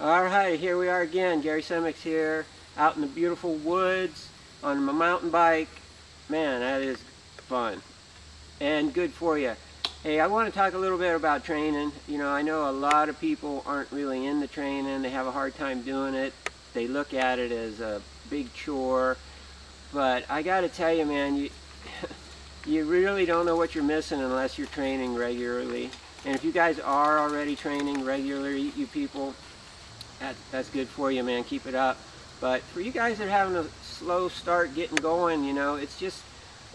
Alright, here we are again. Gary Semix here, out in the beautiful woods on my mountain bike. Man, that is fun and good for you. Hey, I want to talk a little bit about training. You know, I know a lot of people aren't really into training. They have a hard time doing it. They look at it as a big chore. But I got to tell you, man, you really don't know what you're missing unless you're training regularly. And if you guys are already training regularly, you people, that's good for you, man. Keep it up. But for you guys that are having a slow start getting going, you know, it's just,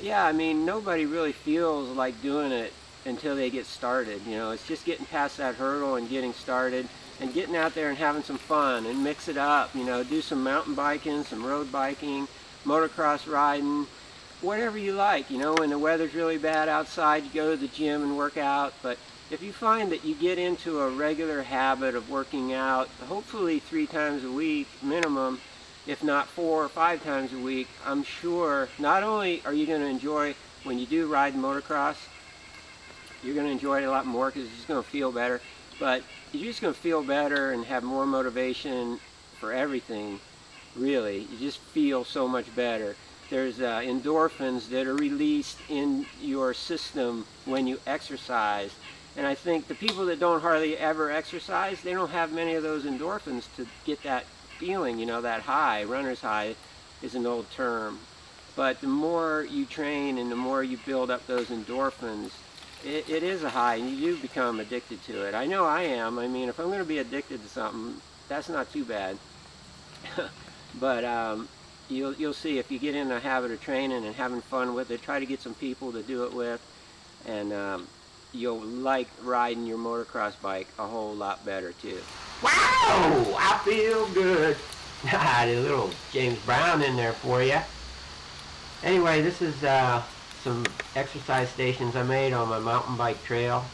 yeah, I mean, nobody really feels like doing it until they get started. You know, it's just getting past that hurdle and getting started and getting out there and having some fun and mix it up. You know, do some mountain biking, some road biking, motocross riding, whatever you like. You know, when the weather's really bad outside, you go to the gym and work out. But if you find that you get into a regular habit of working out, hopefully 3 times a week minimum, if not 4 or 5 times a week, I'm sure not only are you going to enjoy when you do ride motocross, you're going to enjoy it a lot more because you're just going to feel better, but you're just going to feel better and have more motivation for everything, really. You just feel so much better. There's endorphins that are released in your system when you exercise. And I think the people that don't hardly ever exercise, they don't have many of those endorphins to get that feeling, you know, that high. Runner's high is an old term. But the more you train and the more you build up those endorphins, it is a high, and you do become addicted to it. I know I am. I mean, if I'm going to be addicted to something, that's not too bad. But you'll see if you get in a habit of training and having fun with it, try to get some people to do it with, and you'll like riding your motocross bike a whole lot better too. Wow! I feel good. I did a little James Brown in there for you. Anyway, this is some exercise stations I made on my mountain bike trail.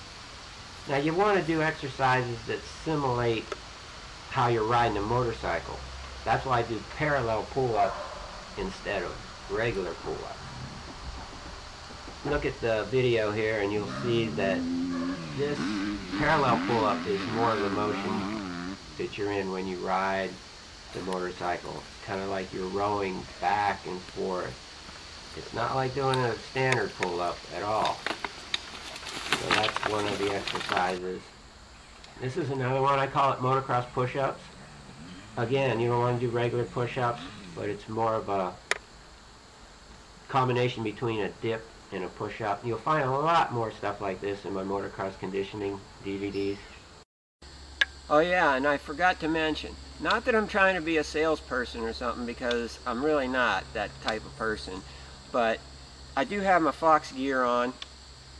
Now you want to do exercises that simulate how you're riding a motorcycle. That's why I do parallel pull-ups instead of regular pull-ups. Look at the video here and you'll see that this parallel pull-up is more of the motion that you're in when you ride the motorcycle. It's kind of like you're rowing back and forth. It's not like doing a standard pull-up at all. So that's one of the exercises. This is another one. I call it motocross push-ups. Again, you don't want to do regular push-ups, but it's more of a combination between a dip and a push-up. You'll find a lot more stuff like this in my motocross conditioning DVDs. Oh yeah, and I forgot to mention, not that I'm trying to be a salesperson or something, because I'm really not that type of person, but I do have my Fox gear on,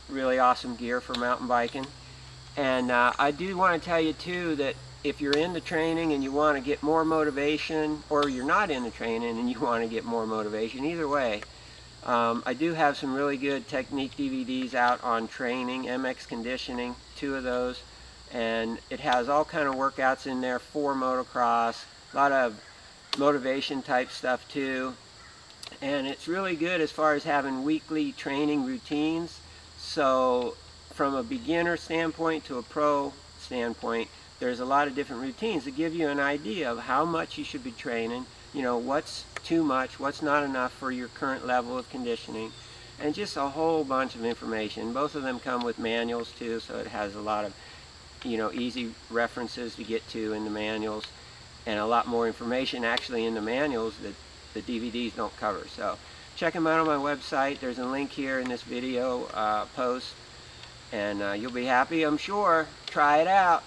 really awesome gear for mountain biking, and I do want to tell you too that if you're into training and you want to get more motivation, or you're not into training and you want to get more motivation, either way, I do have some really good technique DVDs out on training, MX conditioning, 2 of those, and it has all kind of workouts in there for motocross, a lot of motivation type stuff too, and it's really good as far as having weekly training routines. So from a beginner standpoint to a pro standpoint, there's a lot of different routines that give you an idea of how much you should be training, you know, what's too much, what's not enough for your current level of conditioning, and just a whole bunch of information. Both of them come with manuals too, so it has a lot of, you know, easy references to get to in the manuals, and a lot more information actually in the manuals that the DVDs don't cover. So check them out on my website. There's a link here in this video post, and you'll be happy, I'm sure. Try it out.